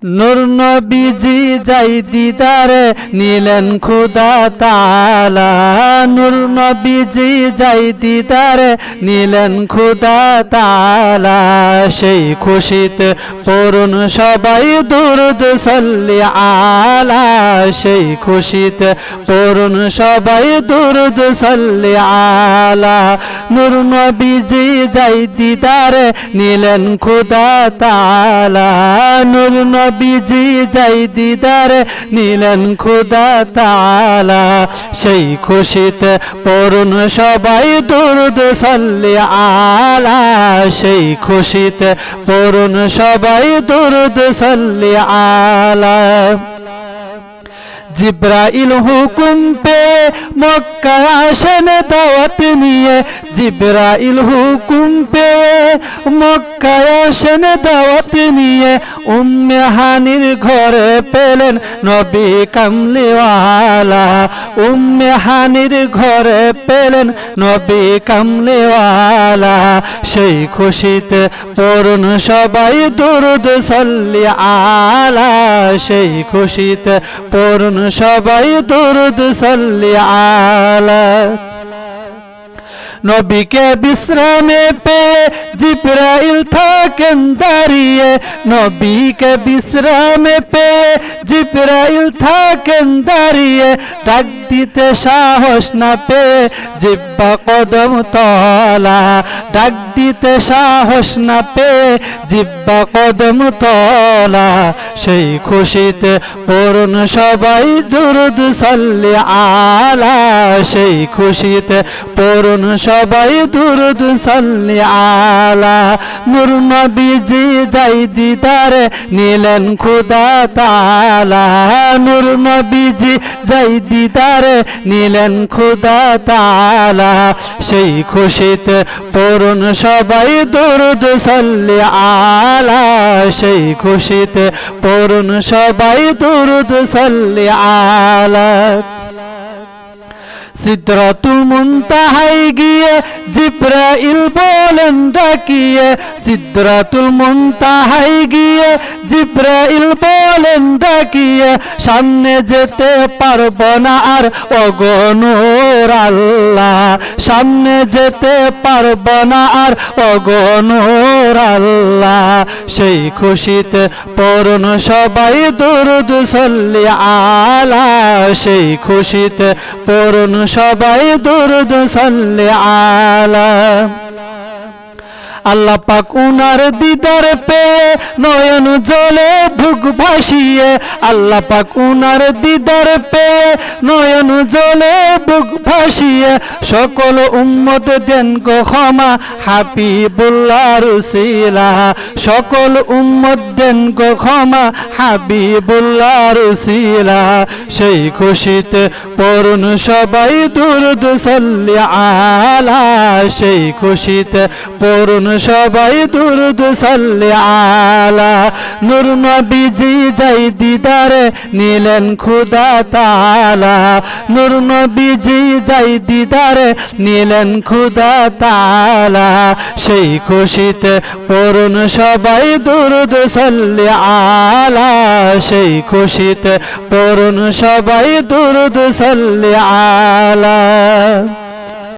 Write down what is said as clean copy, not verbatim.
নূর নবীজি যাই দিদারে নিলেন খুদা তাআলা, নূর নবীজি যাই দিদারে নিলেন খুদা তাআলা। সেই খুশিতে পড়ুন সবাই দুরূদ সাল্লি আলা, সেই খুশিতে পড়ুন সবাই দুরূদ সাল্লি আলা। নূর নবীজি যাই দিদারে নিলেন খুদা তাআলা, নূর নবীজি যাই দিদারে নিলেন খুদা তাআলা। সেই খুশিতে পড়ুন সবাই দুরূদ সাল্লি আলা, সেই খুশিতে পড়ুন সবাই দুরূদ সাল্লি আলা। জিব্রাইল হুকুম পে মক্কায় আসেন দাওয়াত নিয়ে, জিব্রাইল হুকুম পে মক্কায় আসেন দাওয়াত নিয়ে। উম্মে হানির ঘরে পেলেন নবী কামলিওয়ালা, উম্মে হানির ঘরে পেলেন নবী কামলিওয়ালা। সেই খুশিতে পড়ুন সবাই দুরূদ সাল্লি আলা, সেই খুশিতে পড়ুন সবাই দুরূদ সাল্লি আলা। নবীকে বিশ্রামে পেয়ে জিব্রাইল থাকেন দাঁড়িয়ে, নবীকে বিশ্রামে পেয়ে জিব্রাইল থাকেন দাঁড়িয়ে। ডাক দিতে সাহস না পেয়ে জিহ্বা কদম তলা, ডাক দিতে সাহস না পেয়ে জিহ্বা কদম তলা। সেই খুশিতে পড়ুন সবাই দুরূদ সাল্লি আলা, সেই খুশিতে পড়ুন সবাই দুরূদ সাল্লি আলা। নূর নবীজি যাই দিদারে নিলেন খুদা তাআলা, নূর নবীজি যাই দিদারে নিলেন খুদা তাআলা। সেই খুশিতে পড়ুন সবাই দুরূদ সাল্লি আলা, সেই খুশিতে পড়ুন সবাই দুরূদ সাল্লি আলা। সিদরাতুল মুনতাহায় গিয়ে জিব্রাইল বলেন ডাকিয়ে, সিদরাতুল মুনতাহায় গিয়ে জিব্রাইল বলেন ডাকিয়ে। সামনে যেতে পারব না আর ওগো নূর আল্লাহ, সামনে যেতে পারব না আর ওগো নূর আল্লাহ। সেই খুশিতে পড়ুন সবাই দুরূদ সাল্লি আলা, সেই খুশিতে পড়ুন সবাই দুরূদ সাল্লি আলা। আল্লাহ পাক উনার দিদার পেয়ে নয়ন জলে বুক ভাসিয়ে, আল্লাহ পাক উনার দিদার পেয়ে নয়ন জলে বুক ভাসিয়ে। সকল উম্মত দেন গো ক্ষমা হাবিবুল্লাহর উসিলা, সকল উম্মত দেন গো ক্ষমা হাবিবুল্লাহর উসিলা। সেই খুশিতে পড়ুন সবাই দুরূদ সাল্লি আলা, সেই খুশিতে পড়ুন সবাই দুরূদ সাল্লি আলা। নূর নবীজি যাই দিদারে নিলেন খুদা তাআলা, নূর নবীজি যাই দিদারে নিলেন খুদা তাআলা। সেই খুশিতে পড়ুন সবাই দুরূদ সাল্লি আলা, সেই খুশিতে পড়ুন সবাই দুরূদ সাল্লি আলা।